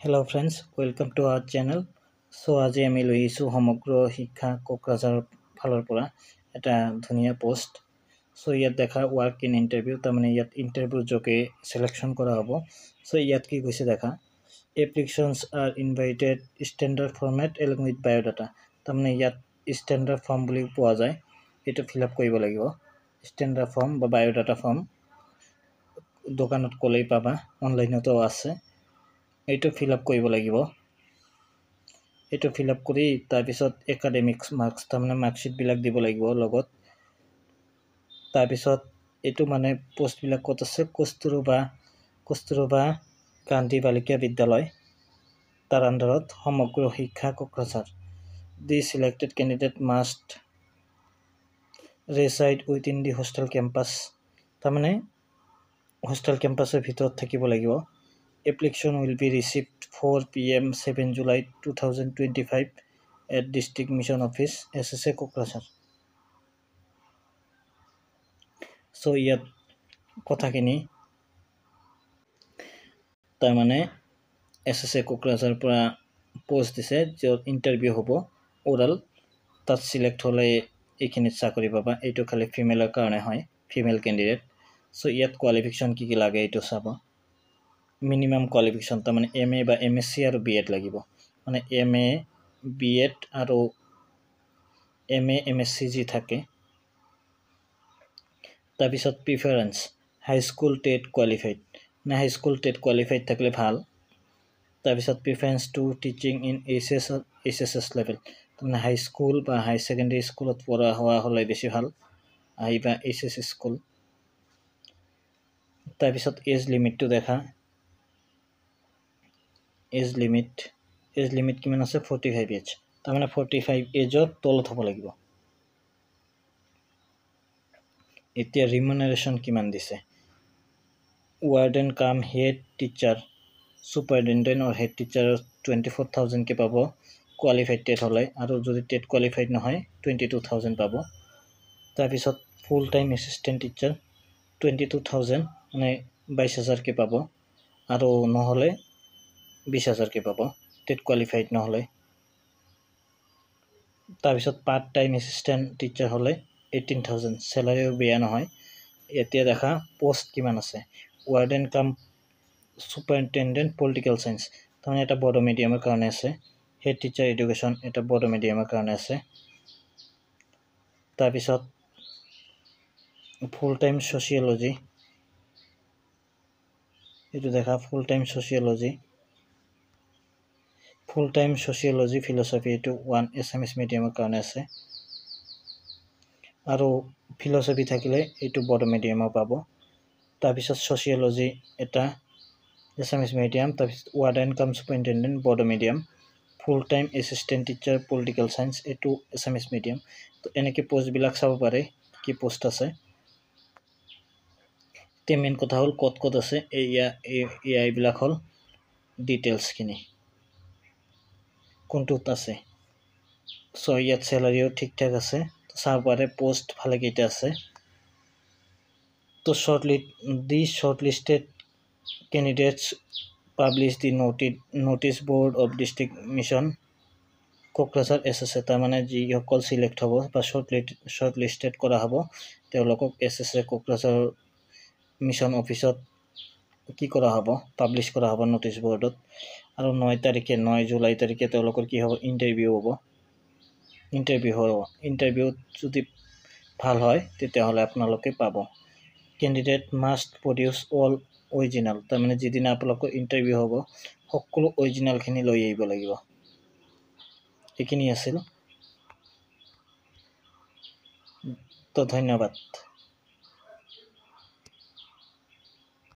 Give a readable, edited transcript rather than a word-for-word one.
Hello friends, welcome to our channel. So আজি আমি লৈ আহিছোঁ সমগ্ৰ শিক্ষা কোকৰাঝাৰ ফালৰ পৰা এটা ধুনীয়া পোষ্ট। সো ইয়াত দেখা ওয়াৰ্ক ইন ইন্টাৰভিউ, তাৰমানে ইয়াত ইন্টাৰভিউৰ যোগে সিলেকশন কৰা হ'ব। সো ইয়াত কি কৈছে দেখা, applications are invited standard format along with biodata. তাৰমানে ইয়াত স্ট্যান্ডাৰ্ড ফৰ্ম বুলি পোৱা যায়, এইটো ফিল আপ কৰিব লাগিব। স্ট্যান্ডাৰ্ড ফৰ্ম বা বায়োডাটা ফৰ্ম দোকানত ক'লেই পাবা, অনলাইনতো আছে। এইটো ফিল আপ কৰিব লাগিব। এইটো ফিল আপ কৰি তাৰপিছত একাডেমিক্স মাৰ্কছ, তাৰমানে মাৰ্কশ্বিটবিলাক দিব লাগিব লগত। তাৰপিছত এইটো মানে পোষ্টবিলাক ক'ত আছে, কস্তুৰবা গান্ধী বালিকা বিদ্যালয়, তাৰ আণ্ডাৰত সমগ্ৰ শিক্ষা কোকৰাঝাৰ। দি সিলেক্টেড ক্যান্ডিডেট মাষ্ট ৰেচাইড উইথিন দি হোষ্টেল কেম্পাছ, তাৰমানে হোষ্টেল কেম্পাছৰ ভিতৰত থাকিব লাগিব। Application will be received 4 PM 7 July 2025 at District Mission Office, SSA Kokrajhar. So ইয়াত কথাখিনি তাৰমানে SSA কোকৰাঝাৰ পৰা পোষ্ট দিছে, য'ত ইণ্টাৰভিউ হ'ব ওৰাল। তাত সিলেক্ট হ'লে এইখিনিত চাকৰি পাবা। এইটো খালি ফিমেলৰ কাৰণে হয়, ফিমেল কেণ্ডিডেট। সো ইয়াত কোৱালিফিকেশ্যন কি কি লাগে এইটো চাব। মিনিমাম কোৱালিফিকেশ্যন তাৰমানে MA বা MSc আৰু BEd লাগিব, মানে MA BEd আৰু MA MSc যি থাকে। তাৰপিছত প্ৰিফাৰেন্স হাইস্কুল টেট কোৱালিফাইড, মানে হাইস্কুল টেট কোৱালিফাইড থাকিলে ভাল। তাৰপিছত preference two teaching in HSS level, তাৰমানে হাইস্কুল বা হাই ছেকেণ্ডেৰী স্কুলত পঢ়া হোৱা হ'লে বেছি ভাল, আহিবা HSS স্কুল। তাৰপিছত এজ লিমিটটো দেখা, এজ লিমিট কিমান আছে, 45 এজ, তাৰমানে 45 এজৰ তলত হ'ব লাগিব। এতিয়া ৰিমুনাৰেশ্যন কিমান দিছে, ৱাৰ্ডেন কাম হেড টিচাৰ, সুপাৰিনটেণ্ডেণ্ট আৰু হেড টিচাৰৰ 24,000কে পাব কোৱালিফাইড টেট হ'লে, আৰু যদি টেট কোৱালিফাইড নহয় 22,000 পাব। তাৰপিছত ফুল টাইম এছিষ্টেণ্ট টিচাৰ 22,000, মানে 22,000কে পাব, আৰু নহ'লে 20,000কে পাব টেট কোৱালিফাইড নহ'লে। তাৰপিছত পাৰ্ট টাইম এছিষ্টেণ্ট টিচাৰ হ'লে 18,000, চেলাৰিও বেয়া নহয়। এতিয়া দেখা পোষ্ট কিমান আছে, ৱাৰ্ডেন কাম সুপাৰিনটেণ্ডেণ্ট পলিটিকেল চায়েন্স, তাৰমানে এটা বড়ো মিডিয়ামৰ কাৰণে আছে। হেড টিচাৰ এডুকেশ্যন এটা বড়ো মিডিয়ামৰ কাৰণে আছে। তাৰপিছত ফুল টাইম ছ'চিয়লজি, এইটো দেখা ফুল টাইম ছ'চিয়লজি ফিল'চফি, এইটো 1 এছামিছ মিডিয়ামৰ কাৰণে আছে। আৰু ফিল'চফি থাকিলে এইটো বড়ো মিডিয়ামৰ পাব। তাৰপিছত ছ'চিয়লজি এটা এছামিছ মিডিয়াম, তাৰপিছত ৱাৰ্ডেন কাম superintendent Bodo medium, full time assistant teacher political science এইটো এছামিছ মিডিয়াম। তো এনেকৈ পোষ্টবিলাক চাব পাৰে কি পোষ্ট আছে। এতিয়া মেইন কথা হ'ল ক'ত আছে, এইবিলাক হ'ল ডিটেইলছখিনি কোনটোত আছে। চ' ইয়াত চেলাৰিও ঠিক ঠাক আছে, চাব পাৰে পোষ্ট ভালেকেইটা আছে। তো shortlisted candidates publish the notice board of District Mission Kokrajhar SSA, তাৰমানে যিসকল সিলেক্ট হ'ব বা shortlisted কৰা হ'ব তেওঁলোকক SSA কোকৰাঝাৰ মিছন অফিচত কি কৰা হ'ব, পাব্লিছ কৰা হ'ব নটিচ বৰ্ডত। আৰু 9 জুলাই তাৰিখে তেওঁলোকৰ কি হ'ব, ইণ্টাৰভিউ হ'ব। ইণ্টাৰভিউত যদি ভাল হয় তেতিয়াহ'লে আপোনালোকে পাব। Candidate must produce all original, তাৰমানে যিদিনা আপোনালোকৰ ইণ্টাৰভিউ হ'ব সকলো অৰিজিনেলখিনি লৈ আহিব লাগিব। এইখিনি আছিল, তো ধন্যবাদ।